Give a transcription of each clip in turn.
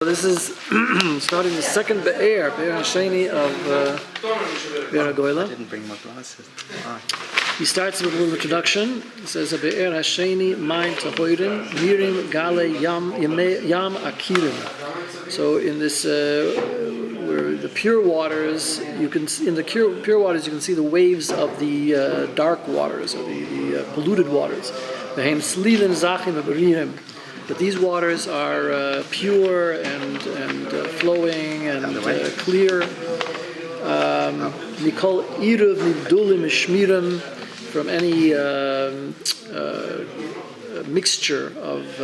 This is starting the second Be'er Sheni of Be'er Hagolah. I didn't bring my glasses. He starts with a little introduction. He says, Be'er Hasheni Maim Tahoirim Mirim Gale Yam Akirim. So in this, where the pure waters, you can in the pure waters you can see the waves of the dark waters, or the polluted waters. Vehem Slilin Zachim Abarim. But these waters are pure and flowing and clear. Nikol Iruv Nibdulim Shmirim, from any mixture of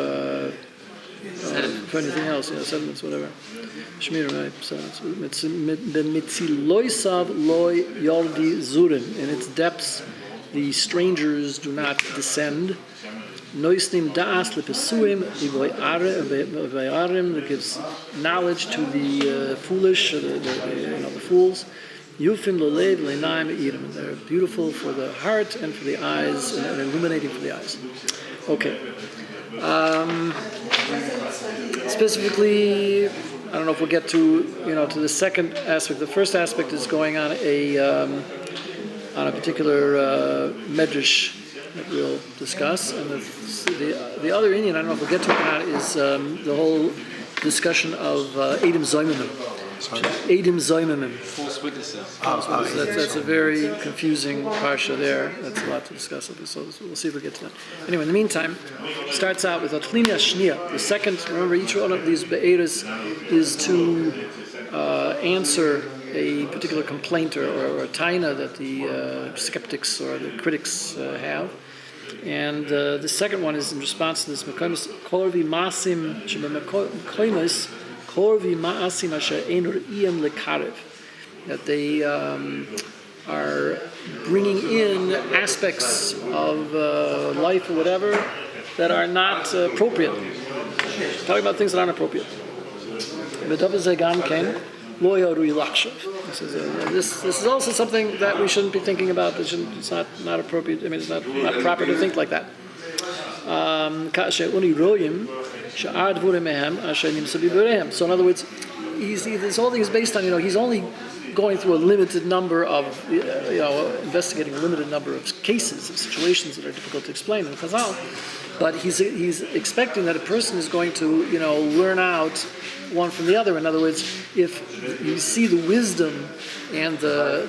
anything else, sediments, whatever. Shmirim, right? Sediments. Mitziloisav loy yordi zurim. In its depths, the strangers do not descend. Noisnim da'as lepesuim v'arim, that gives knowledge to the foolish, the fools. Yufim lolev le'naim e'irim. They're beautiful for the heart and for the eyes, and illuminating for the eyes. Okay. Specifically, I don't know if we'll get to to the second aspect. The first aspect is going on a particular medrash that we'll discuss, and the other Indian, I don't know if we'll get to it or not, is the whole discussion of Eidim Zoimimim. Eidim Zoimimim. False witnesses. That's a very confusing parsha there. That's a lot to discuss, so we'll see if we get to that. Anyway, in the meantime, it starts out with Atlina Shnia. The second, remember, each one of these Be'eras is to answer a particular complaint or a taina that the skeptics or the critics have. And the second one is in response to this korvi masim shebemekoimis korvi maasim asher ein re'iyim lekarev, that they are bringing in aspects of life or whatever that are not appropriate. Talking about things that aren't appropriate. This is also something that we shouldn't be thinking about. It's not appropriate. I mean, it's not proper to think like that. So in other words, this whole thing is based on he's only going through a limited number of investigating a limited number of cases, of situations that are difficult to explain in Chazal. But he's expecting that a person is going to learn out one from the other. In other words, if you see the wisdom and the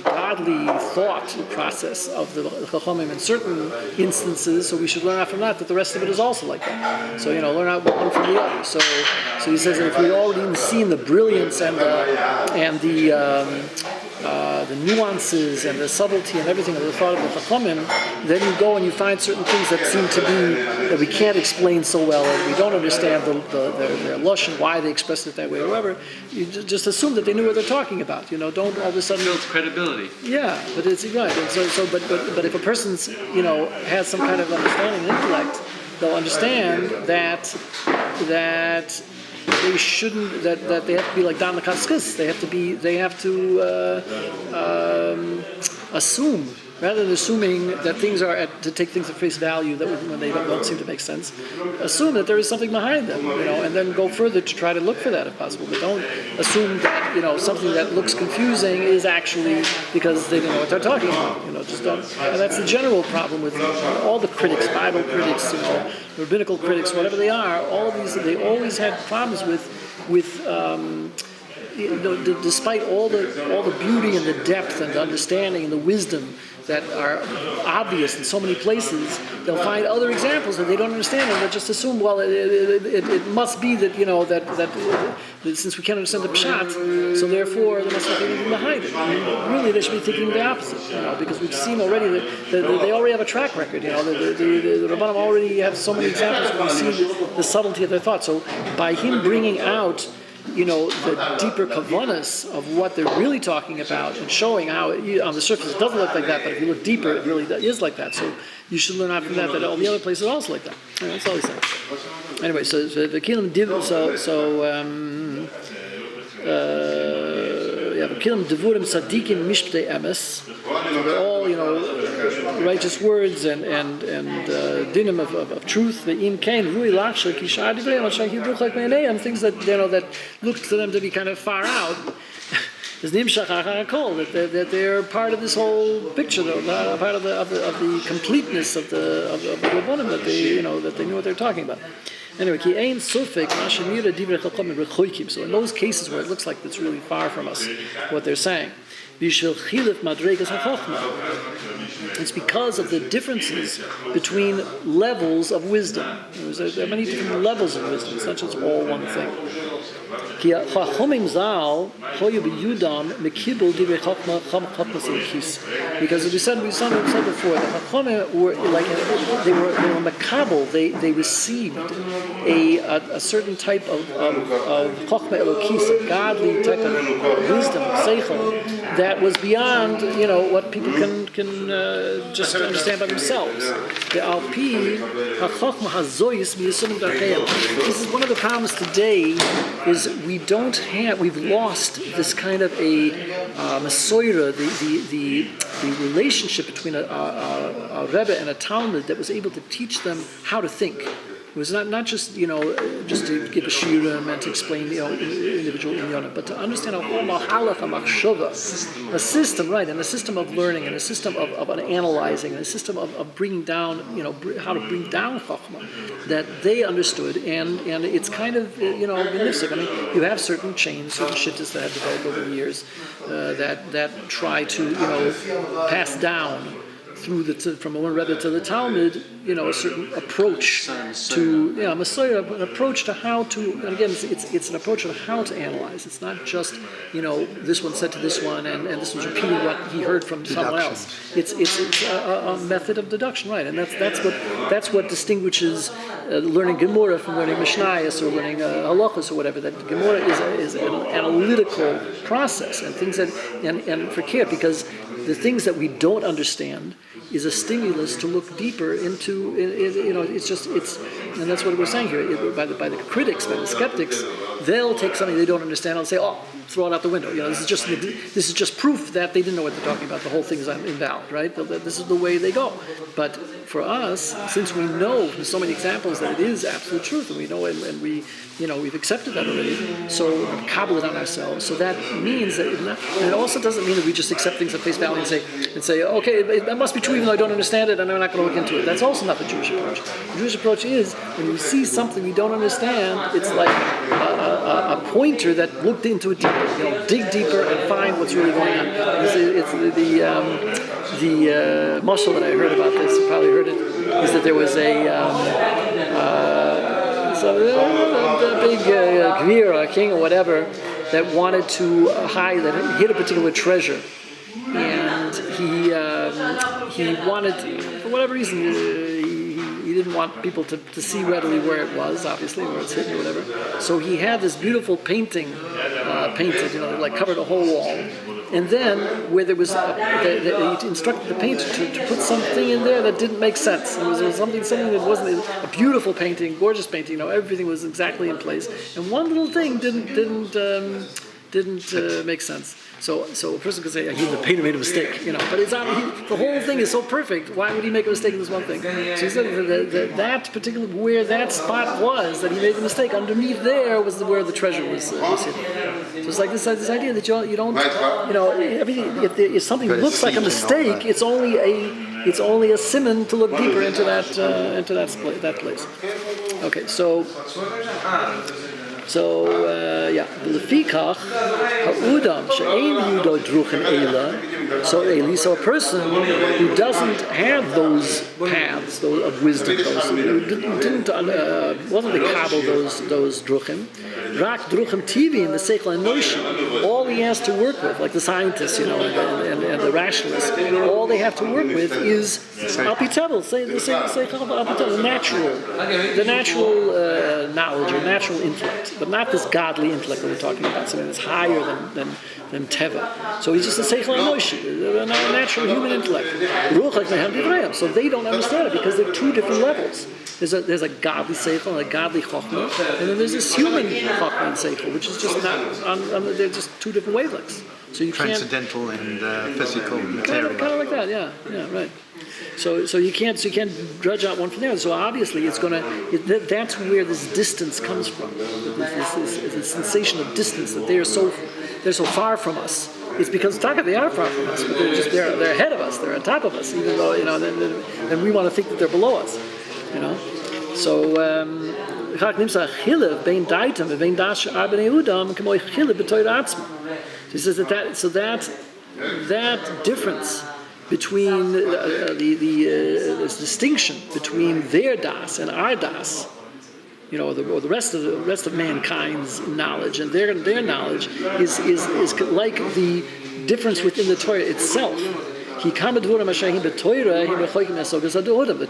godly thought process of the Chachamim in certain instances, so we should learn out from that the rest of it is also like that. So learn out one from the other. So he says that if we already seen the brilliance and the nuances and the subtlety and everything of the thought of the Chachamim, then you go and you find certain things that seem to be that we can't explain so well, and we don't understand their lush and why they expressed it that way or whatever. You just assume that they knew what they're talking about. Don't all of a sudden builds credibility. Yeah, but it's right. And but if a person's has some kind of understanding and intellect, they'll understand that they shouldn't. That they have to be like Dan Lakaskis. They have to assume, rather than assuming that things are to take things at face value when they don't seem to make sense. Assume that there is something behind them, and then go further to try to look for that if possible. But don't assume that something that looks confusing is actually because they don't know what they're talking about. Just don't. And that's the general problem with all the critics, Bible critics, rabbinical critics, whatever they are. All of these, they always had problems with despite all the beauty and the depth and the understanding and the wisdom that are obvious in so many places, they'll find other examples that they don't understand, and they'll just assume, well, it must be that that since we can't understand the pshat, so therefore there must be anything behind it. Really, they should be thinking the opposite, because we've seen already that they already have a track record. The Rabbanim already have so many examples where we see the subtlety of their thought. So by him bringing out the deeper kavanas of what they're really talking about and showing how on the surface it doesn't look like that, but if you look deeper, it really is like that. So you should learn out from that all the other places are also like that. That's all he's saying. Anyway, so the Kilim Div, Kilim Devurim Sadikim Mishptei Emes. So they're all, righteous words and dinim of truth. The in kain rui lachsha kishar divrei l'shayhi bruchak meineim, things that that look to them to be kind of far out. Is nimshach hakol that they're part of this whole picture, though, part of the completeness of the rabbanim, that they that they knew what they're talking about. Anyway, ki ein sufek mashemira divrei chacham rechoikim. So in those cases where it looks like it's really far from us, what they're saying, bishel chilif madregas hachachma. It's because of the differences between levels of wisdom. There are many different levels of wisdom. It's not just all one thing. Because as we said before, the Chachamim were like they were makabel. They received a certain type of Chachma Elokis, a godly type of wisdom, seichel, that was beyond what people can just understand by themselves. The Alpi HaChachma HaZoyis Miyasumim Darkeim. This is one of the problems today. Is we've lost this kind of a Masoira, the relationship between a Rebbe and a Talmud that was able to teach them how to think. It was not just just to give a shiurim and to explain individual inyanim, but to understand a whole mahalach, a machshava, a system, right, and a system of learning, and a system of analyzing, and a system of bringing down, how to bring down chachma that they understood, and it's kind of benifsik. I mean, you have certain chains, certain shittas that have developed over the years that try to pass down from one Rebbe to the Talmud, a certain approach to Messiah, an approach to how to. And again, it's an approach of how to analyze. It's not just this one said to this one, and this was repeating what he heard from someone else. It's a method of deduction, right? And that's what distinguishes learning Gemara from learning Mishnayos or learning Halachos or whatever. That Gemara is an analytical process, and things that and for care, because the things that we don't understand is a stimulus to look deeper into. And that's what we're saying here. By the critics, by the skeptics, they'll take something they don't understand and say, "Oh, throw it out the window." This is just proof that they didn't know what they're talking about. The whole thing is invalid, right? This is the way they go. But for us, since we know from so many examples that it is absolute truth, and we know, and we've accepted that already, so we cobble it on ourselves. So that means that it also doesn't mean that we just accept things at face value and say, okay, it must be true even though I don't understand it, and I'm not going to look into it. That's also not the Jewish approach. The Jewish approach is when we see something we don't understand, it's like a pointer that looked into it deeper. Dig deeper and find what's really going on. It's the muscle that I heard about this. You probably heard it. Is that there was a big gvir, a king or whatever, that wanted to hide, that hid a particular treasure, and he wanted, for whatever reason, he didn't want people to see readily where it was, obviously, where it's hidden or whatever. So he had this beautiful painting painted, like covered a whole wall. And then, where there was, he instructed the painter to put something in there that didn't make sense. It was something that wasn't a beautiful painting, gorgeous painting. Everything was exactly in place, and one little thing didn't make sense. So a person could say, the painter made a mistake, But it's not. The whole thing is so perfect. Why would he make a mistake in this one thing? So he said that particular where that spot was that he made the mistake. Underneath there was where the treasure was hidden. So it's like this idea that you don't everything. If something looks like a mistake, it's only a simon to look deeper into that place. Okay, so. Lefikach ha'udam she'ein yudo druchim eila. So a person who doesn't have those paths of wisdom, wasn't the kabel those druchim, rak druchim tivi and the seichel anoishi. All he has to work with, like the scientists, and the rationalists, all they have to work with is alpitevel, the natural knowledge or natural intellect. But not this godly intellect that we're talking about, something that's higher than Teva. So he's just a Seichel Anoishi, a natural human intellect. So they don't understand it because they're two different levels. There's a godly Seichel and a godly Chochmah, and then there's this human Chochmah and Seichel, which is just not, they're just two different wavelengths. So you transcendental and physical, material. Kind of like that, yeah, right. So you can't judge out one from the other. So obviously that's where this distance comes from. This sensation of distance that they're so far from us. It's because they are far from us, but they're ahead of us, they're on top of us, even though then we want to think that they're below us. So he says that difference between this distinction between their das and our das, or the rest of mankind's knowledge and their knowledge is like the difference within the Torah itself. The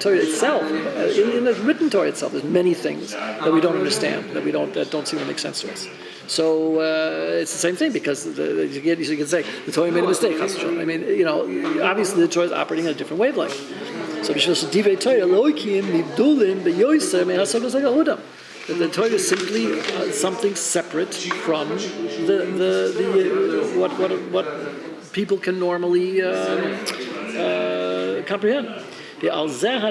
Torah itself, in the written Torah itself, there's many things that we don't understand, that don't seem to make sense to us. So it's the same thing, because you can say the Torah made a mistake. I mean, obviously the Torah is operating at a different wavelength. So the Torah is simply something separate from what people can normally comprehend. There's a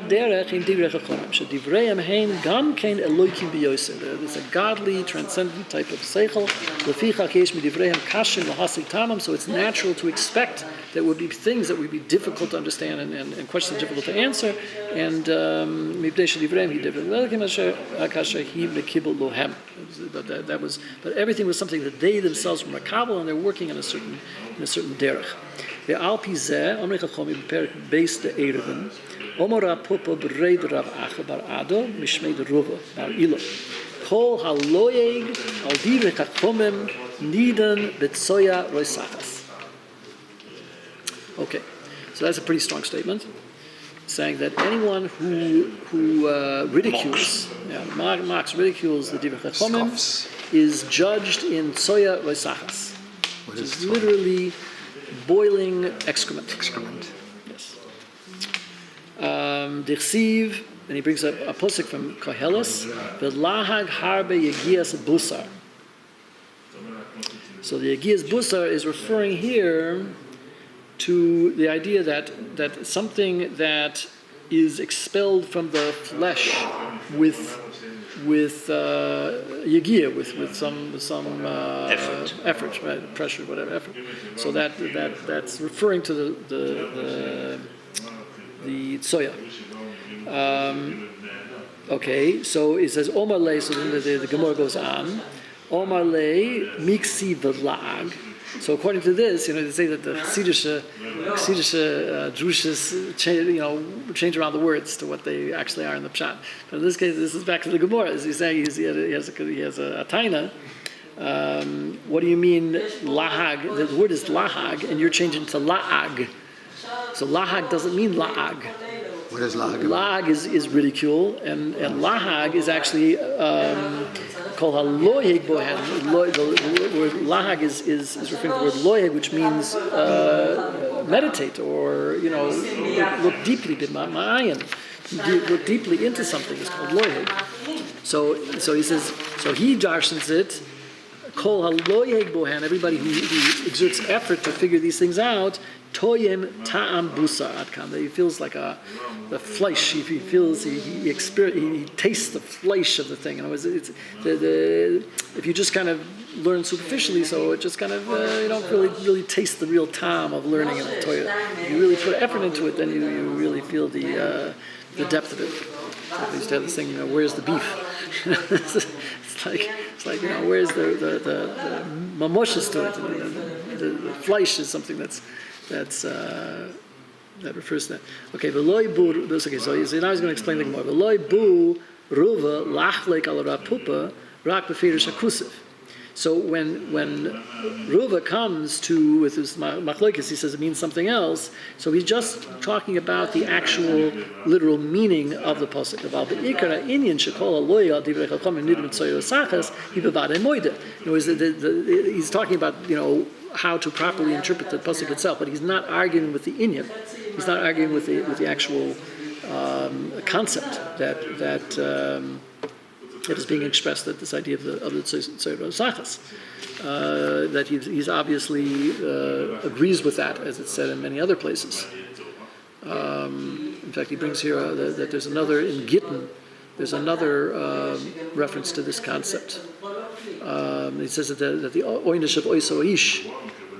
godly, transcendent type of seichel. So it's natural to expect there would be things that would be difficult to understand and questions difficult to answer. And but everything was something that they themselves were makabel, and they're working in a certain derech. Omar Pupa Bered Rav Acha Bar Ado Mishmei Ruva Bar Ilo Kol Haloyeg Al Divrei Chachomim Nidan Betzoya Roisachas. Okay, so that's a pretty strong statement, saying that anyone who ridicules, ridicules the Divrei Chachomim is judged in Tzoya Roisachas, which is literally boiling excrement. Dichsiv, and he brings up a pasuk from Koheles, V'lahag harbe yegias busar. So the yegias busar is referring here to the idea that something that is expelled from the flesh with yegia, with some effort, right? Pressure, whatever effort. So that's referring to the tsoya. Okay, so it says Omar Le, so then the Gemara goes on. Omar Le miksi v'lag. So according to this, they say that the Chassidish drushas change around the words to what they actually are in the pshat. But in this case, this is back to the Gemara. As he's saying, he has a taina. What do you mean lahag? The word is lahag, and you're changing to laag. So lahag doesn't mean laag. What is lahag? Laag is ridicule, and lahag is actually called haloyeg bohen. The word lahag is referring to the word loyeg, which means meditate, or look deeply look deeply into something. It's called loyeg. So he says, so he darshans it. Kol haloyeg bohan, everybody who exerts effort to figure these things out, toyem ta'am busa adkam, that he feels like the flesh. He feels he tastes the flesh of the thing. In other words, it's if you just kind of learn superficially, so it just kind of you don't really taste the real time of learning in the Torah. If you really put effort into it, then you really feel the depth of it. So I used to have this thing, where's the beef? It's like where's the mamoshes to it? The flesh is something that refers to that. Okay, v'loi bu. Okay, so now he's going to explain the Gemara. V'loi bu ruva lachlek al rapupa rak beferish akusiv. So when Ruva comes to with his machlokes, he says it means something else. So he's just talking about the actual literal meaning of the pasuk. He's talking about how to properly interpret the pasuk itself, but he's not arguing with the inyan. He's not arguing with the actual concept that is being expressed, that this idea of the Tzorah Sachas, that he's obviously agrees with that, as it's said in many other places. In fact, he brings here that there's another in Gittin. There's another reference to this concept. He says that the oinish of oiso ish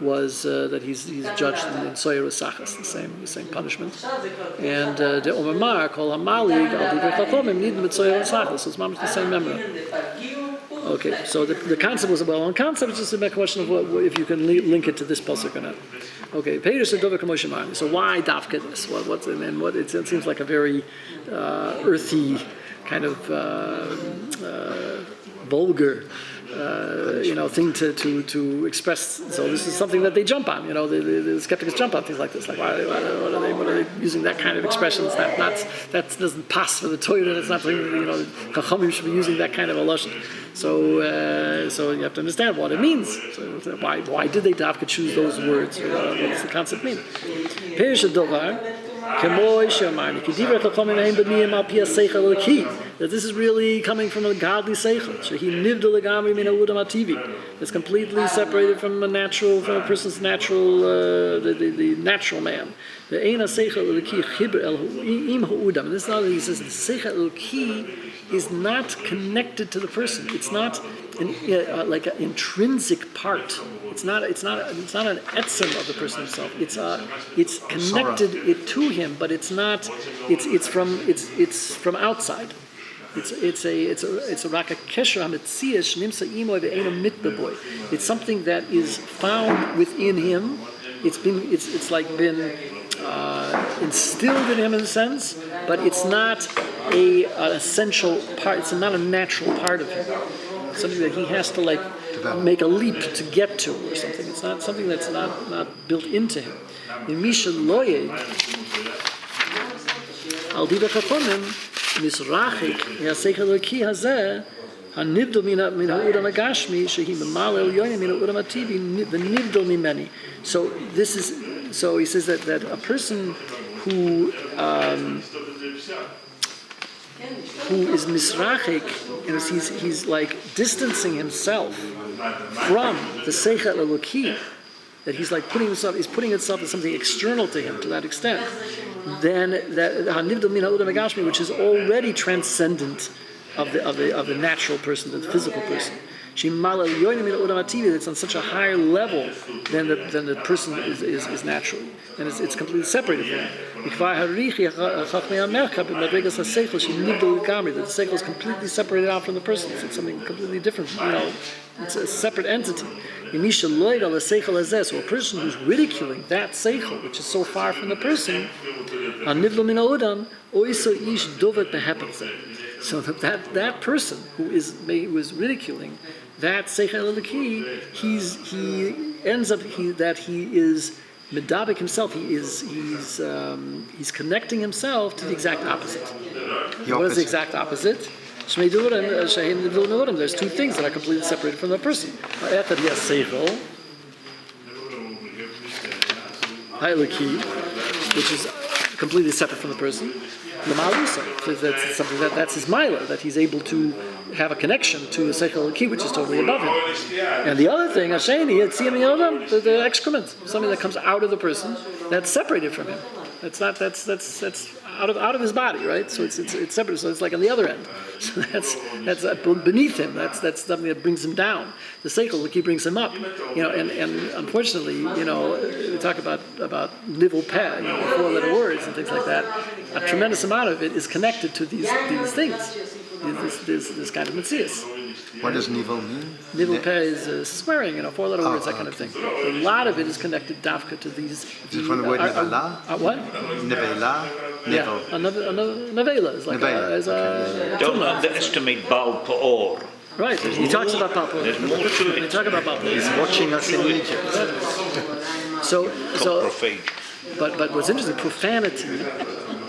was that he's judged in soyer usachas, the same punishment. And the omamar kol hamalig al divrei chachomim nidin mit soyer usachas. So it's mamish the same memory. Okay, so the concept was a well-known concept. It's just a question of if you can link it to this pasuk or not. Okay, so why dafka this? It seems like a very earthy kind of vulgar thing to express. So this is something that they jump on. The skeptics jump on things like this. Like, what are they using that kind of expressions? That doesn't pass for the Torah. It's not something Chachamim should be using that kind of a lashon. So you have to understand what it means. So why did they dafka choose those words? What does the concept mean? That this is really coming from a godly seichel. It's completely separated from a person's natural, the natural man. The Eina seichel eliki chibur el im ha'udam. And this is not that he says the seichel eliki is not connected to the person. It's not like an intrinsic part. It's not an etzem of the person himself. It's connected to him, but it's not. It's from outside. It's a raka kesher hametzias nimsa imoy ve'eno mitbeboy. It's something that is found within him. It's been instilled in him in a sense, but it's not an essential part. It's not a natural part of him. It's something that he has to make a leap to get to, or something. It's not something that's not built into him. In Misha Loye, al diva chachonim misrachik yaseichel elki hazeh hanivdol min ha'udam agashmi shehi memal elyonim min ha'udam ativi v'nivdol mimeni. So he says that a person who is misrachik, he's like distancing himself from the seichel eloki, that he's like putting himself as something external to him to that extent. Then that hanivdol min ha'udam agashmi, which is already transcendent of the natural person, the physical person. That's on such a higher level than the person is naturally, and it's completely separated from him. The seichel is completely separated out from the person. It's something completely different. It's a separate entity. So a person who's ridiculing that seichel, which is so far from the person, so that person who is ridiculing that seichel eliki, he ends up that he is medabik himself. He's connecting himself to the exact opposite. What is the exact opposite? There's two things that are completely separated from the person. Which is completely separate from the person. That's something that's his mila, that he's able to have a connection to the seichel eliki, which is totally above him. And the other thing, the excrement, something that comes out of the person that's separated from him. That's out of his body, right? So it's separate. So it's like on the other end. So that's beneath him. That's something that brings him down. The seichel eliki brings him up. And unfortunately, we talk about nivel peh, 4-letter words and things like that. A tremendous amount of it is connected to these things. This kind of metzias. What does nivel mean? Nivel peh is swearing, 4-letter words, that kind of thing. A lot of it is connected dafka to these. Is it from the word nevela? What? Nevela? Yeah, a nevela is like Don't underestimate Baal Peor. Right, he talks about Baal Peor. There's more to it. He talks about Baal Peor. He's watching us in Egypt. So, Profane. but what's interesting, profanity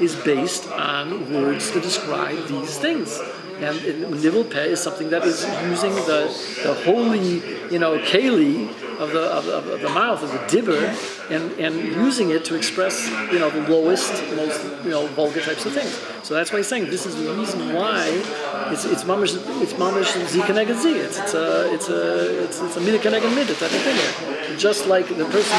is based on words to describe these things. And nivel peh is something that is using the holy, keli of the mouth, of the dibber, and using it to express, the lowest, most, vulgar types of things. So that's why he's saying this is the reason why it's mamish z keneged z. It's a midah keneged midah type of thing here. Just like the person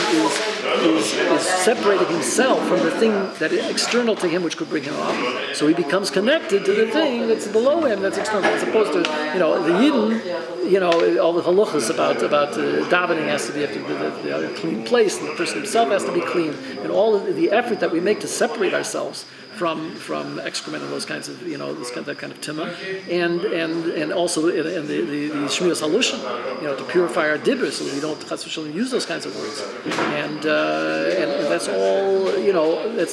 is separating himself from the thing that is external to him, which could bring him up. So he becomes connected to the thing that's below him, that's external, as opposed to, the Yidden, all the halachas about davening has to be a clean place, and the person himself has to be clean, and all of the effort that we make to separate ourselves from excrement and those kinds of, that kind of tumah, and also in the shmiras halushin, to purify our dibur so that we don't chas v'shalom use those kinds of words, and that's all,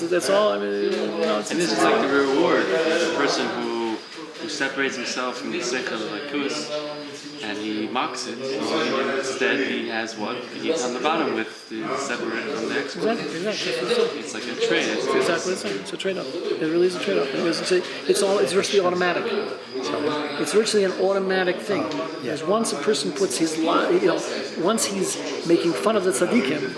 that's all. I mean, and this is like the reward for the person who separates himself from the seichel lakus, and he mocks it. So instead, he has what? He's on the bottom with the separate from the expert. Exactly. It's like a trade. It's exactly the same. It's a trade-off. It really is a trade-off. It's virtually automatic. It's virtually an automatic thing. Because once a person puts his once he's making fun of the tzaddikim,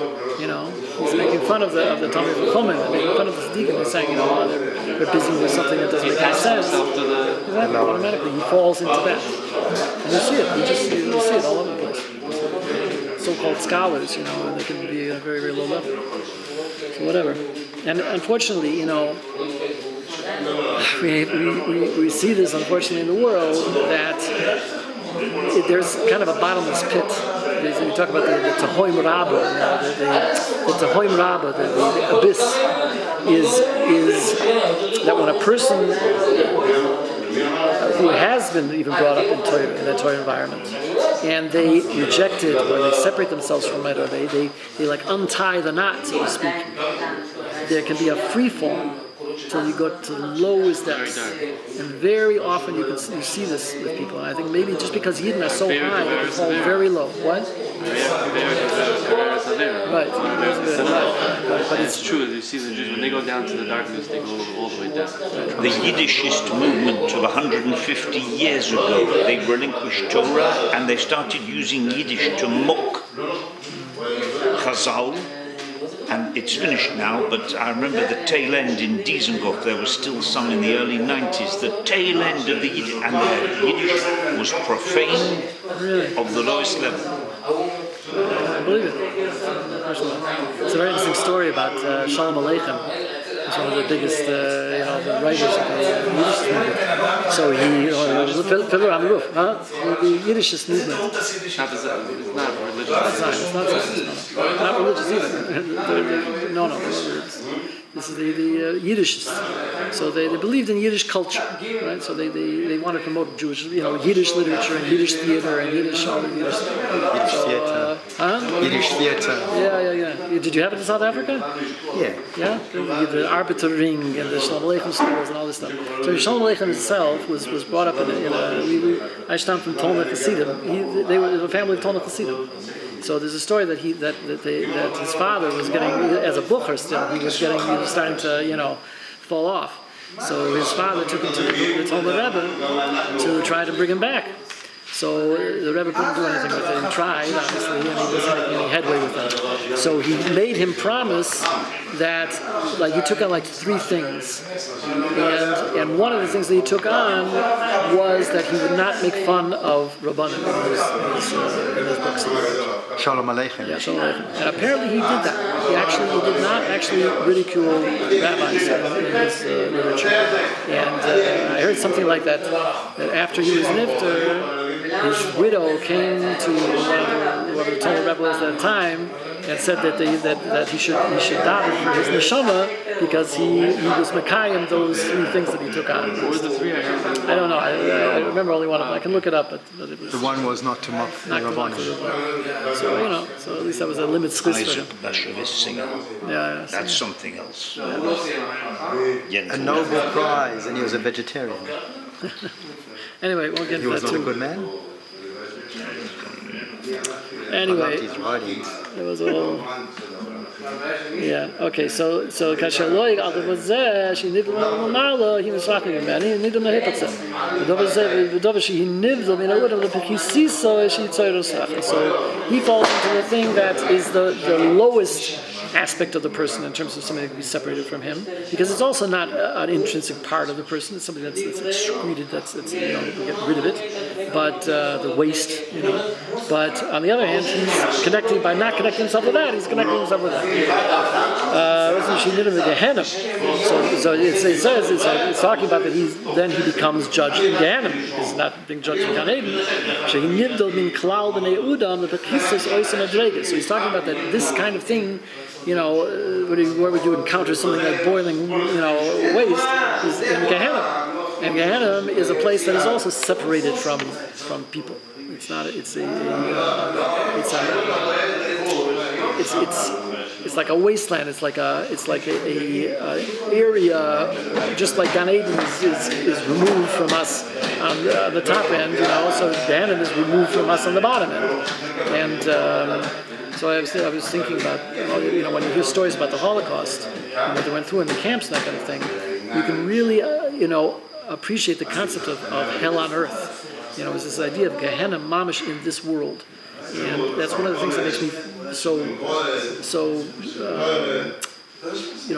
he's making fun of the Talmid Chachamim, making fun of the tzaddikim, he's saying, they're busy with something that doesn't make any sense. Exactly. Automatically, he falls into that. And you see it. You see it all over the place. So-called scholars, they can be at a very, very low level. So whatever. And unfortunately, we see this, unfortunately, in the world, that there's kind of a bottomless pit. We talk about the Tahoim Rabbah, the Tahoim Rabbah, the abyss, is that when a person who has been even brought up in that Torah environment, and they reject it, or they separate themselves from it, or they like untie the knot, so to speak, there can be a free fall till you go to the lowest depths. And very often you see this with people. And I think maybe just because Yidden are so high, they can fall very low. What? Right. But it's true. You see the Jews, when they go down to the darkness, they go all the way down. The Yiddishist movement of 150 years ago, they relinquished Torah and they started using Yiddish to mock Chazal. And it's finished now, but I remember the tail end in Dizengoff, there was still some in the early 90s, the tail end of the Yiddish, and the Yiddish was profane of the lowest level. I believe it. It's a very interesting story about Shalom Aleichem. He's one of the biggest, the writers of the Yiddish movement. So he, was a pillar on the roof, the Yiddishist movement. It's not religious. It's not religious either. No. This is the Yiddishists. So they believed in Yiddish culture, right? So they want to promote Jewish, Yiddish literature and Yiddish theater and Yiddish all the Yiddish. Yiddish theater. Yeah. Did you have it in South Africa? Yeah. The Arbiter Ring and the Shalom Aleichem schools and all this stuff. So Shalom Aleichem itself was brought up in a I stammed from Talmud Hasidim. They were a family of Talmud Hasidim. So there's a story that his father was getting, as a bucher still, he was starting to, fall off. So his father took him to the Talmud Rebbe to try to bring him back. So the Rebbe couldn't do anything with it. He tried, obviously, and he wasn't making any headway with it. So he made him promise that, he took on 3 things. And one of the things that he took on was that he would not make fun of Rabbanim in his books. Shalom Aleichem. Yeah, Shalom Aleichem. And apparently he did that. He did not actually ridicule rabbis in his literature. And I heard something like that after he was nifter, his widow came to one of the Talmud Rebbe's at the time and said that he should daven for his neshama because he was mekayim those 3 things that he took on. What were the 3 I heard? I don't know. I remember only one of them. I can look it up, but it was. The one was not to mock the Rabbanim. So at least that was a limit skis for Isaac him. Bashevis singer. Yeah. That's something else. A Nobel Prize, and he was a vegetarian. Anyway, we'll get He to was that not a too. good man. I loved Anyway, his writings. it was all. Yeah. Okay. So kasher loy al devazeh she nivlo malo he was talking about he nivlo na hepatze. The she nivlo in a little bit he sees so she tzayros. So he falls into the thing that is the lowest aspect of the person in terms of something that can be separated from him, because it's also not an intrinsic part of the person. It's something that's excreted. That's we get rid of it, but the waste, But on the other hand, he's connecting by not connecting himself with that. He's connecting himself with that. So it says it's talking about that he becomes judged in Gehenna. He's not being judged in Gan Eden. So he's talking about that this kind of thing, where would you encounter something like boiling, waste, is in Gehenna. And Gehenna is a place that is also separated from people. It's not. It's like a wasteland. It's like a area, just like Gan Eden is removed from us on the top end. So Gehenna is removed from us on the bottom end. And so I was thinking about when you hear stories about the Holocaust and what they went through in the camps and that kind of thing, you can really appreciate the concept of hell on earth. It's this idea of Gehenna mamish in this world, and that's one of the things that makes me so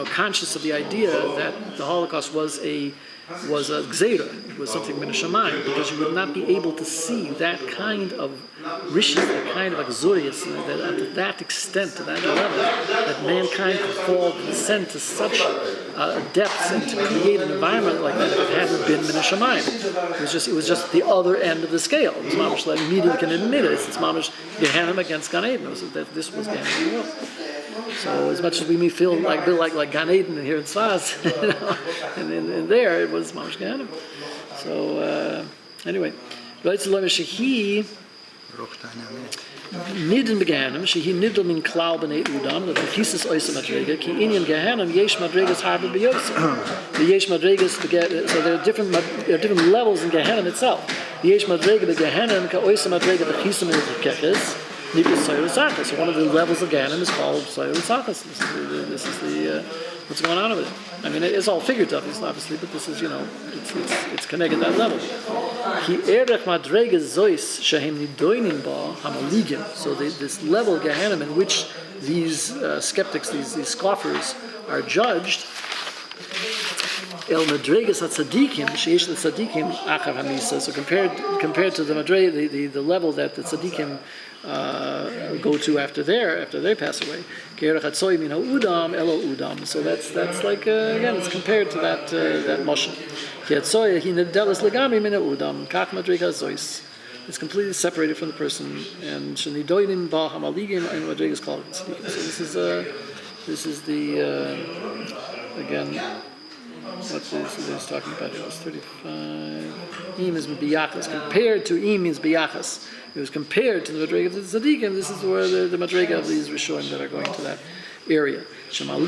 conscious of the idea that the Holocaust was a gzeira. It was something min hashamayim, because you would not be able to see that kind of rishis, that kind of exurius, that to that extent, to that level, that mankind could fall and descend to such depths and to create an environment like that if it hadn't been min hashamayim. It was just the other end of the scale. It was mamish like media can admit it. It's mamish Gehenna against Gan Eden. That this was Gehenna. So as much as we may feel like Gan Eden here in Sfaz, and there it was mamish Gehenna. So anyway, Nidin beganim, shehi nidl min klau b'nei udam, that the chisis oisa madrega, ki inyan gehanim yesh madregas harba b'yosim. The yesh madregas, so there are different levels in Gehenna itself. The yesh madrega, the Gehenna, ka oisa madrega, the chisim in the kekes, nidl soyer usakas. So one of the levels of Gehenna is called soyer usakas. This is the what's going on with it. I mean, it's all figurative, obviously, but this is, it's connected at that level. So this level of Gehenna in which these skeptics, these scoffers, are judged. El madregas tzadikim, sheish the tzadikim achar hamisa. So compared to the madrega, the level that the tzadikim go to after they pass away. So that's like again, it's compared to that motion. It's completely separated from the person, and shenidoinim ba hamaligim and madregas called tzadikim. So this is the again. What is talking about? It was 35. Im is biyachas. Compared to im means biyachas. It was compared to the madrega of the tzaddikim. This is where the madrega of these rishonim that are going to that area. So now he's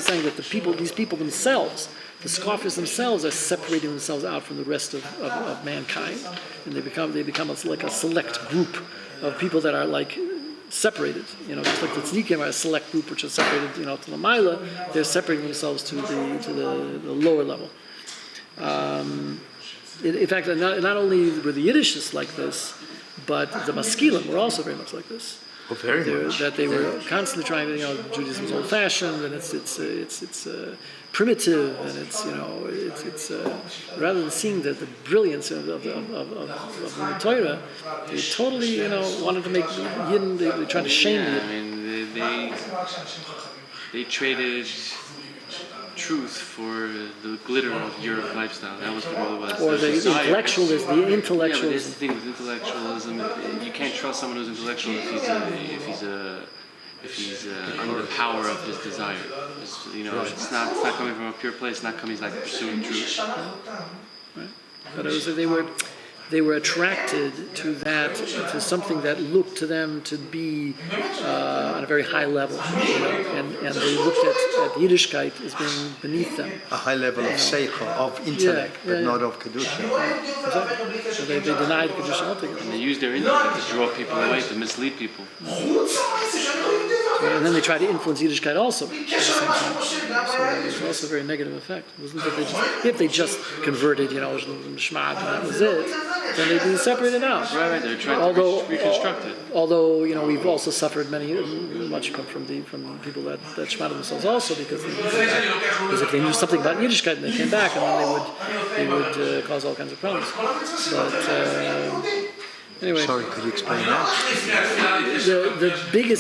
saying that these people themselves, the scoffers themselves, are separating themselves out from the rest of mankind, and they become like a select group of people that are like separated, just like the tzaddikim are a select group which are separated, to the Maila, they're separating themselves to the lower level. In fact, not only were the Yiddishists like this, but the Maskilim were also very much like this. Oh, very much. That they were constantly trying to, Judaism is old-fashioned and it's primitive, and it's rather than seeing the brilliance of the Torah, they totally wanted to make Yidden. They tried to shame Yidden. I mean, they traded truth for the glitter of your lifestyle. That was what it was. Or the intellectualism. Yeah, but that's the thing with intellectualism. You can't trust someone who's intellectual if he's under the power of his desire. It's not coming from a pure place. It's not coming like pursuing truth. Right. But it was they were attracted to to something that looked to them to be on a very high level, and they looked at Yiddishkeit as being beneath them. A high level of seichel, of intellect, but not of kedusha. Exactly. So they denied kedusha altogether. And they used their intellect to draw people away, to mislead people. And then they tried to influence Yiddishkeit also at the same time. So it was also a very negative effect. It wasn't that if they just converted, Shmad, and that was it, then they'd be separated out. Right, they're trying to reconstruct it. Although, we've also suffered much come from people that Shmad themselves also, because if they knew something about Yiddishkeit and they came back, and then they would cause all kinds of problems. But anyway. Sorry, could you explain that?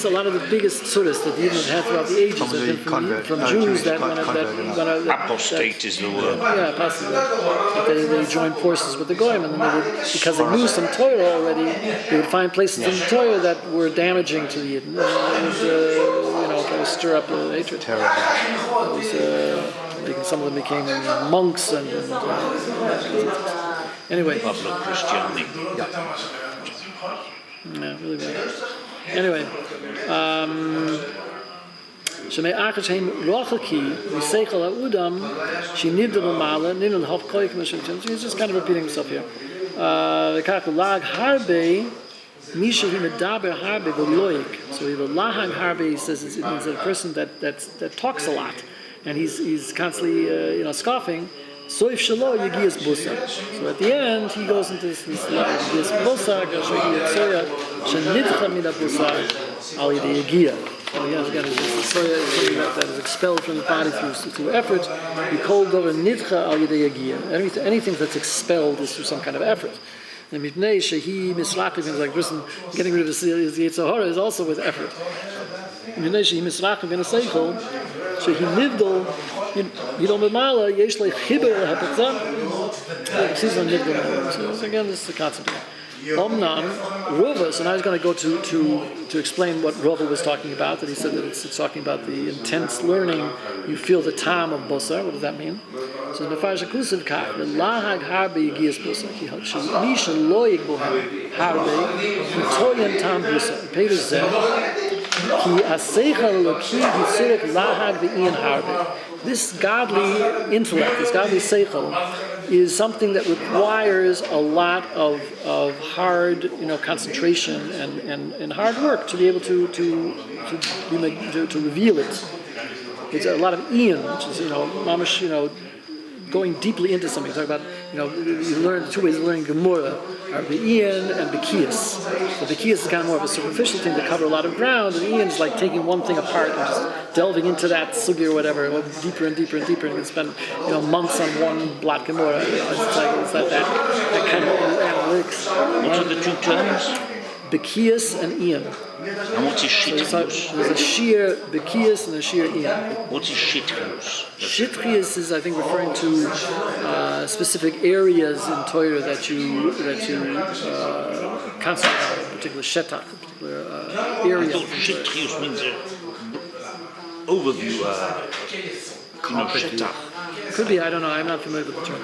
A lot of the biggest surahs that the Yidden have had throughout the ages have been from Jews that apostate is the word. Yeah, apostate. They joined forces with the Goyim, and then they would, because they knew some Torah already, they would find places in the Torah that were damaging to the Yidden, and it would, kind of stir up the hatred. Terrible. Some of them became monks and anyway. Pablo Christiani. Yeah, really bad. Anyway, Shemei Achas Heim Rochaki V'Seichel HaUdam Shinid B'Mala Ninul Hop Koik Meshach. He's just kind of repeating himself here. V'Kach Lag Harbe Misha Hi Medaber Harbe V'Loik. So the Lahag Harbe, he says, it means a person that talks a lot, and he's constantly scoffing. Soif Shalo Yigiyas Busa. So at the end, he goes into this Yigiyas Busa, Soya Shenitcha Mina Busa Al Yidei Yigiyah. So he has got soya that is expelled from the body through effort. We call it over Nitcha Al Yidei Yigiyah. Anything that's expelled is through some kind of effort. And Mipnei Shehi Mislachim, things like person getting rid of his Yetzer Hara is also with effort. Mipnei Shehi Mislachim in a Seichel, Shehi Nivdol. Yidol B'Mala Yesh Le Chiber HaPetzah. So again, this is the concept here. Omnam Rova. So now he's going to go to explain what Rova was talking about. That he said that it's talking about the intense learning. You feel the time of Bosar. What does that mean? So Mefarish Akusiv Kach the Lahag Harbe Yigiyas Bosar. Misha Loig Bohem Harbe Mitoyan Tam Bosar. Peter said, Ki Aseicha Loki Yitzurek Lahag V'Ian Harbe. This godly intellect, this godly seichel, is something that requires a lot of hard, concentration and hard work to be able to reveal it. It's a lot of ian, which is mamash, going deeply into something. Talk about you learn two ways of learning Gemara are Be'er and Bekias. So Bekias is kind of more of a superficial thing to cover a lot of ground, and Ian is like taking one thing apart and just delving into that sugi or whatever, deeper and deeper and deeper, and you can spend months on one blot Gemara. It's like that kind of analytics. What are the two terms? Bekias and Ian. And what is shitchius? There's a sheer Bekias and a sheer Ian. What is shitchius? Shitchius is, I think, referring to specific areas in Torah that you concentrate on, a particular shetach, a particular area. I thought shitchius means an overview, shetach. Could be, I don't know, I'm not familiar with the term.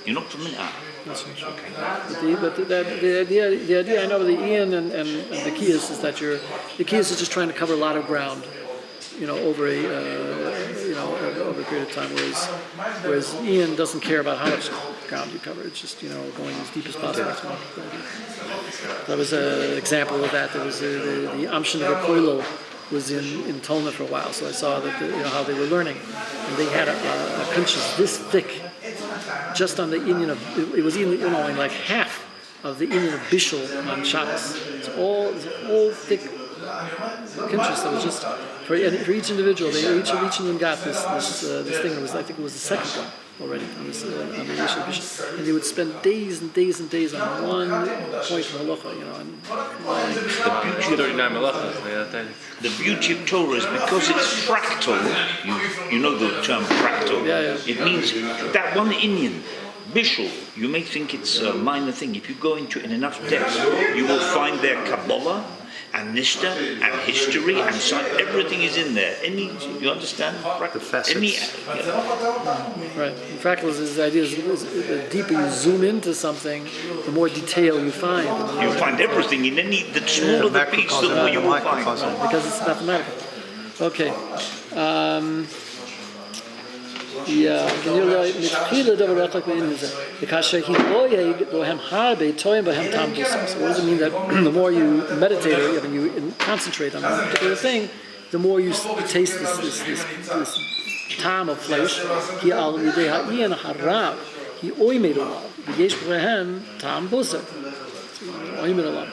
You're not familiar? That's okay. But the idea I know of the Ian and the Kiyas is that the Kiyas is just trying to cover a lot of ground, over a period of time, whereas Ian doesn't care about how much ground you cover. It's just going as deep as possible. That was an example of that. There was the Amshin of Koilo was in Tolna for a while, so I saw that how they were learning, and they had a pinches this thick, just on the Indian of it was even like half of the Indian of Bishul on Shabbos. It's all thick pinches that was just for each individual. Each of them got this thing. I think it was the second one already on the Yishuv Bishul, and they would spend days and days and days on one point of halacha. The beauty of Torah is because it's fractal. You know the term fractal. Yeah. It means that one Indian, Bishul, you may think it's a minor thing. If you go into it in enough depth, you will find their Kabbalah and Nishta and history and science. Everything is in there. You understand? The facets. Right. Fractals is the idea is the deeper you zoom into something, the more detail you find. You find everything in the smaller the piece, the more you will find. Because it's mathematical. Okay. מתחיל לדבר רק בעניין הזה. וכאשר היא לא יהיה בהם הרבה, טועים בהם טעם בוסר. So what does it mean that the more you meditate or even you concentrate on a particular thing, the more you taste this טעם of flesh, כי על ידי העין הרב, היא אוימד עליו, ויש בהם טעם בוסר. אוימד עליו.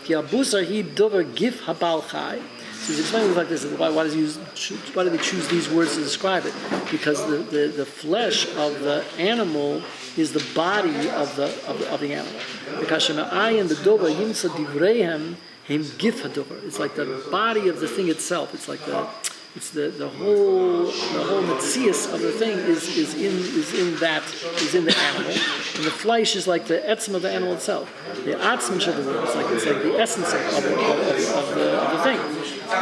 כי הבוסר היא דבר גיף הבעל חי. So he's explaining like this. Why do they choose these words to describe it? Because the flesh of the animal is the body of the animal. Because Shema'ai and the dover yimsa divreihem him gif hadover. It's like the body of the thing itself. It's like the whole metzius of the thing is in the animal, and the flesh is like the etzem of the animal itself. The atzman of the word. It's like the essence of the thing. So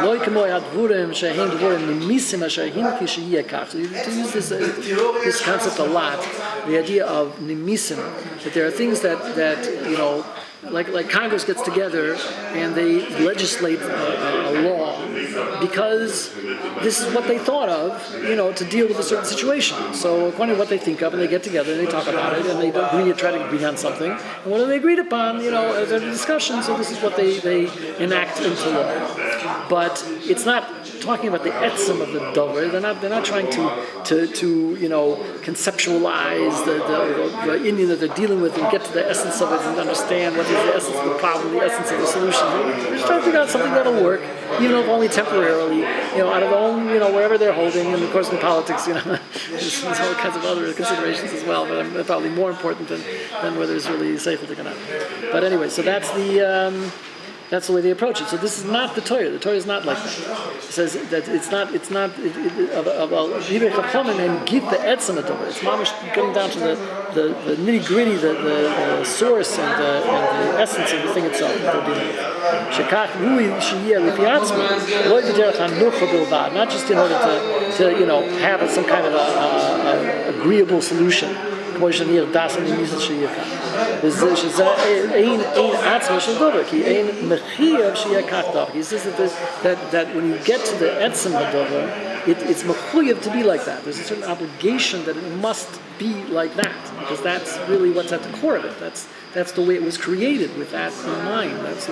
to use this concept a lot, the idea of nimisim, that there are things that you know, like Congress gets together and they legislate a law because this is what they thought of, you know, to deal with a certain situation. So according to what they think of, and they get together and they talk about it and they try to agree on something. And what they agreed upon, you know, as a discussion, so this is what they enact into law. But it's not talking about the etzem of the dover. They're not trying to you know, conceptualize the Indian that they're dealing with and get to the essence of it and understand what is the essence of the problem, the essence of the solution. They're just trying to figure out something that'll work, even if only temporarily, you know, out of their own, you know, wherever they're holding. And of course in politics, you know, there's all kinds of other considerations as well, but they're probably more important than whether it's really safe or not. But anyway, so that's the way they approach it. So this is not the Torah. The Torah is not like that. It says that it's not and give the etzem of Torah. It's mamish getting down to the nitty gritty, the source and the essence of the thing itself. Not just in order to you know, have some kind of a agreeable solution. He says that when you get to the etzem hadover, it's mechuyev to be like that. There's a certain obligation that it must be like that, because that's really what's at the core of it. That's the way it was created, with that in mind. That's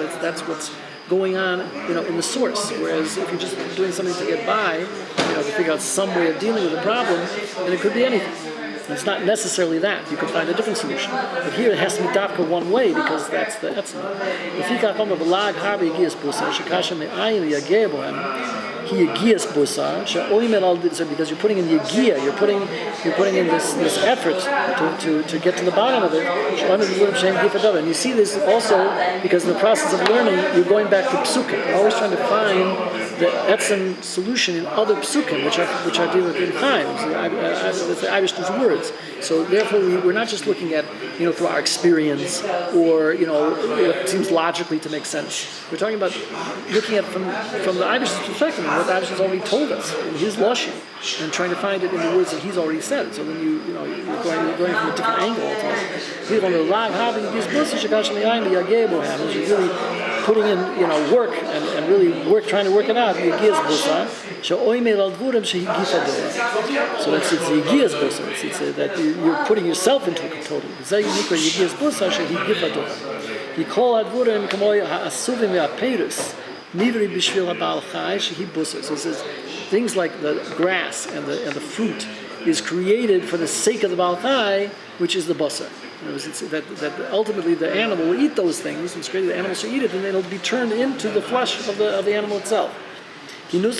what's going on, you know, in the source. Whereas if you're just doing something to get by, you know, to figure out some way of dealing with the problem, then it could be anything. It's not necessarily that. You could find a different solution. But here it has to be dafka one way, because that's the etzem. If you got home of a lag harbi yagiyas busar, shekasha me'ayin yageh bohem, he yagiyas busar, she'oimer al did, because you're putting in yagiya, you're putting in this effort to get to the bottom of it. And you see this also because in the process of learning, you're going back to psukim. You're always trying to find the etzem solution in other psukim, which are dealing with in times. That's the Abish's words. So therefore, we're not just looking at, you know, through our experience or, you know, what seems logically to make sense. We're talking about looking at from the Abish's perspective, and what the Abish has already told us in his lashon, and trying to find it in the words that he's already said. So then you're going from a different angle. You're really putting in, you know, work and really trying to work it out. So that's it's the Yigiyas Bosa. It's that you're putting yourself into a total. He called Advurim Kamoy Ha'asuvim Ve'apeirus Nivri Bishvil HaBaal Chai Shehi Bosa. So it says things like the grass and the fruit is created for the sake of the Baal Chai, which is the Bosa. That ultimately the animal will eat those things. It's created, the animal shall eat it, and then it'll be turned into the flesh of the animal itself. Because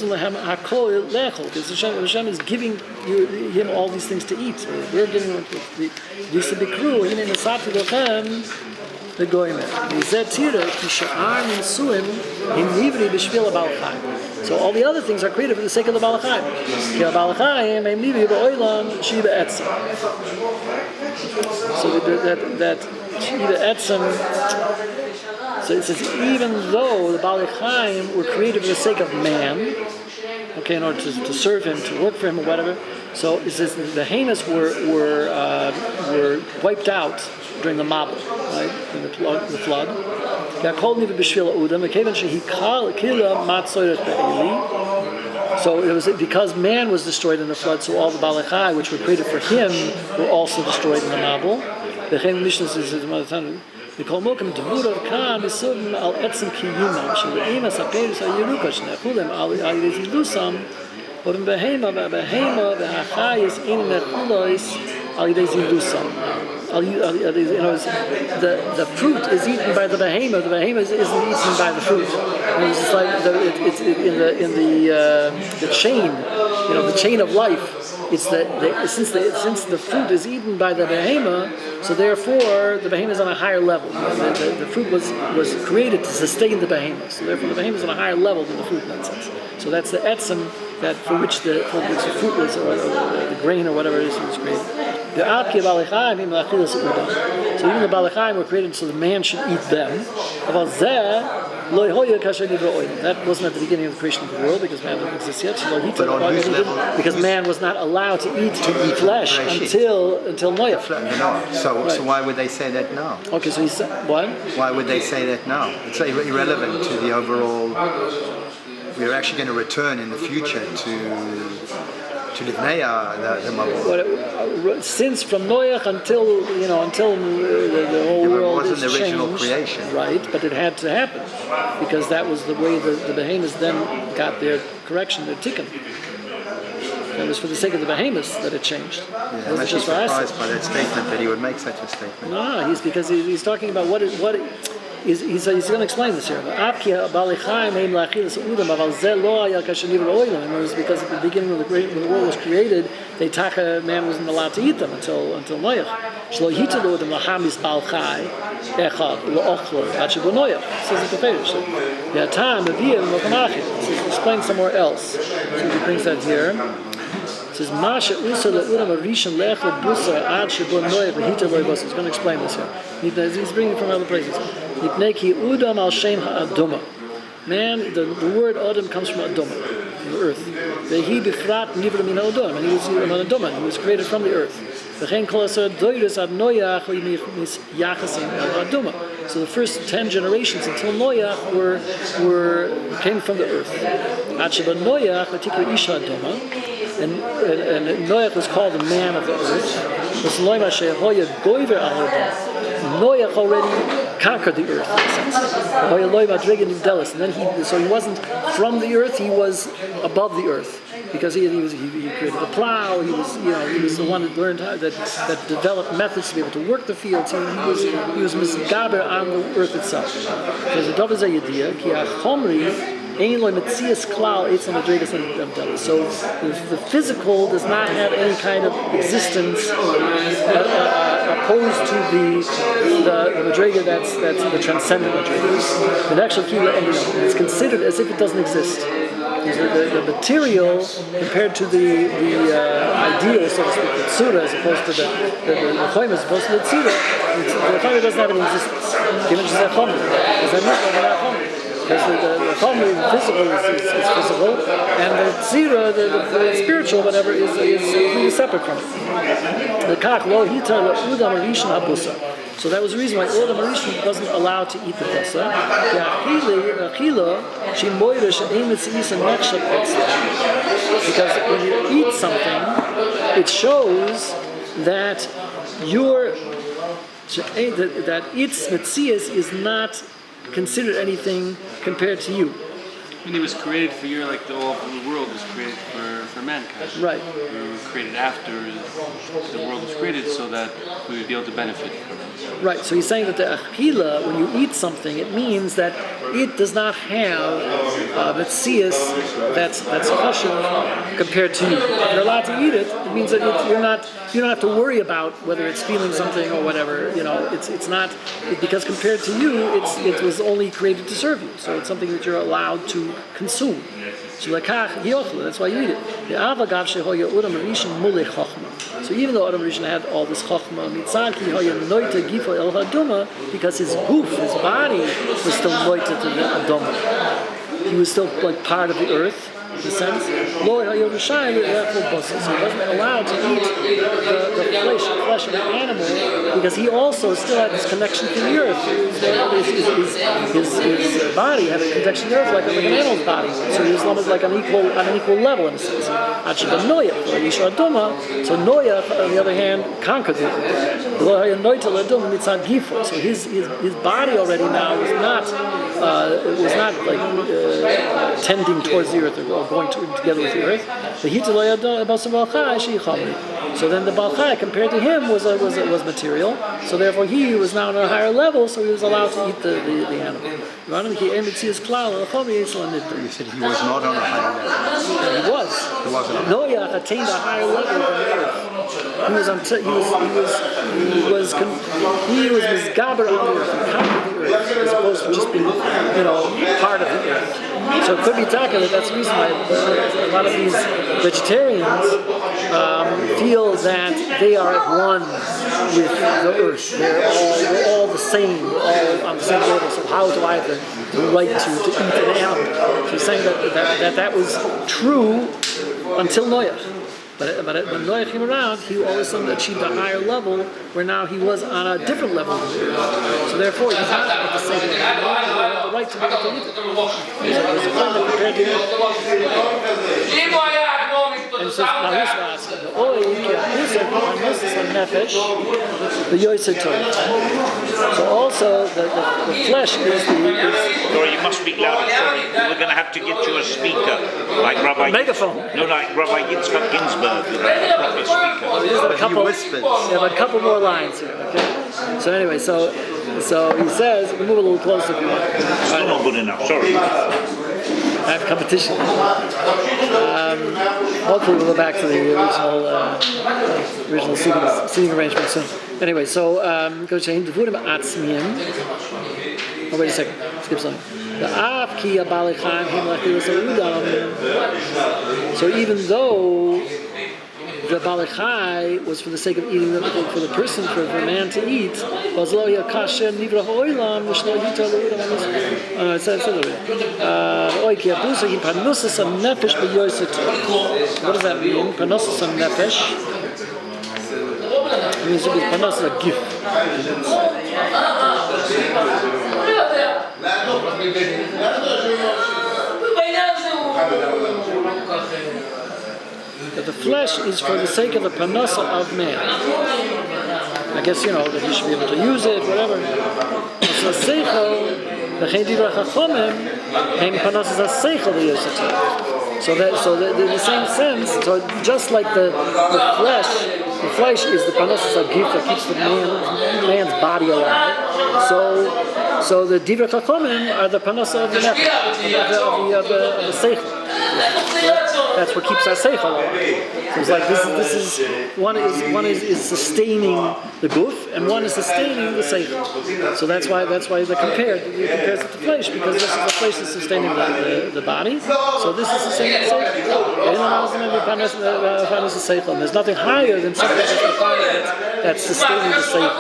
Hashem is giving him all these things to eat. So we're giving him the cruel. The goyim. So all the other things are created for the sake of the balachayim. So that shiva etzem. So it says, even though the balachayim were created for the sake of man, okay, in order to serve him, to work for him, or whatever. So it says the heinous were wiped out during the Mabul, right? In the flood. So it was because man was destroyed in the flood, so all the Baalei Chai, which were created for him, were also destroyed in the Mabul. וכן משנה זה מתנו. בכל מקום דבוריו כאן מסובים על עצם קיומם, שלאמס הפרס הירוקה שנאכלו להם על ידי זילוסם, ובין בהמה והחייס אין נחולויס על ידי זילוסם. The fruit is eaten by the behemoth. The behemoth isn't eaten by the fruit. It's just like it's in the chain, the chain of life. It's since the fruit is eaten by the behemoth, so therefore the behemoth is on a higher level. The fruit was created to sustain the behemoth. So therefore the behemoth is on a higher level than the fruit in that sense. So that's the etzem that for which the fruit was, or the grain or whatever it is was created. So even the Baalei Chai were created so the man should eat them. That wasn't at the beginning of the creation of the world because man didn't exist yet. But on whose level? Because man was not allowed to eat flesh until Noah. So why would they say that now? Okay, so he said what? Why would they say that now? It's irrelevant to the overall. We're actually going to return in the future to Livnei the Mabul. Since from Noah until the whole world was is an original changed, creation, right? But it had to happen because that was the way the behemoths then got their correction, their tikkun. It was for the sake of the behemoths that it changed. Yeah, I'm actually surprised by that statement that he would make such a statement. No, he's talking about he's going to explain this here. Because at the beginning of when the world was created, man wasn't allowed to eat them until Noach. Says the Pedish. Explain somewhere else. So he brings that here. It says Masha Usa le'udam arishan lechel busa ad shebo Noach v'hita lo yibos. He's going to explain this here. He's bringing it from other places. Nipneki udam al shem ha'adoma. Man, the word Adam comes from Adoma, from the earth. Vehi bifrat nivra min ha'odom, and he was an Adoma. He was created from the earth. V'chein kol asar doiris ad Noach mis yachasim al Adoma. So the first 10 generations until Noach came from the earth. Ad sheba Noach v'tikra isha Adoma. And Noach was called the man of the earth. Noach already conquered the earth in a sense. And then he wasn't from the earth; he was above the earth because he created the plow. He was the one that learned that developed methods to be able to work the fields. He was misgaber on the earth itself. Because the David Zayidiyah ki achomri. So the physical does not have any kind of existence opposed to the madriga that's the transcendent madriga. The actual key is considered as if it doesn't exist. The material compared to the ideal, so to speak, the tzura, as opposed to the choym, as opposed to the tzira, the choym doesn't have any existence. Given it's a choym, because that means we're not choym. Because the chomer, the physical, is physical, and the tzira, the spiritual, whatever, is completely separate from it. The kach lo hita udam arishan habusa. So that was the reason why Udam Arishan wasn't allowed to eat the busa. Because when you eat something, it shows that that its metzias is not considered anything compared to you. When he was created for you, like the whole world was created for mankind. Right. We were created after the world was created so that we would be able to benefit from it. Right, so he's saying that the achila, when you eat something, it means that it does not have metzias that's chashuv compared to you. If you're allowed to eat it, it means that you don't have to worry about whether it's feeling something or whatever. It's not because compared to you, it was only created to serve you. So it's something that you're allowed to consume. So that's why you eat it. So even though Adam Rishon had all this chokhmah, because his goof, his body, was still noita to the adoma. He was still like part of the earth, in a sense. So he wasn't allowed to eat the flesh of an animal because he also still had this connection to the earth. His body had a connection to the earth like an animal's body. So he was almost like on an equal level in a sense. So Noach, on the other hand, conquered it. So his body already now was not like tending towards the earth or going together with the earth. So then the Baal Chai compared to him was material. So therefore he was now on a higher level, so he was allowed to eat the animal. You said he was not on a higher level. He was. Noach attained a higher level than the earth. He was misgaber on the earth and conquered the earth, as opposed to just being, part of the earth. So it could be talking that's the reason why a lot of these vegetarians feel that they are at one with the earth. They're all the same, all on the same level. So how do I have the right to eat an animal? So he's saying that was true until Noach. But when Noach came around, he all of a sudden achieved a higher level, where now he was on a different level. So therefore, he's not at the same level. He had the right to be able to eat it. There's a friend that compared to him. And so now here's what I ask him. So also the flesh is the... Sorry, you must speak louder. Sorry, we're going to have to get you a speaker, like Rabbi... Megaphone. No, like Rabbi Yitzchak Ginsburg, a proper speaker. A couple more lines here, okay? So anyway, so he says, we move a little closer if you want. Still not good enough, sorry. I have competition. Hopefully we'll go back to the original seating arrangement soon. Anyway, so go to Devurim Atzmiyim. Oh, wait a second. Skip something. So even though the Baal Chai was for the sake of eating, for the person, for the man to eat, it says what does that mean? Panusas nefesh. It means panusas a gift. But the flesh is for the sake of the panasa of man. I guess that he should be able to use it, whatever. So seichel, the chediva chachomim, hem panasas seichel v'yosatah. So in the same sense, so just like the flesh is the panasas of gift that keeps the man's body alive. So the divrei chachomim are the panasa of the nefesh, of the seichel. That's what keeps our seichel alive. So it's like this is one is sustaining the guf, and one is sustaining the seichel. So that's why they compares it to flesh, because this is the flesh that's sustaining the body. So this is the same seichel. And there's nothing higher than something that's sustaining the seichel.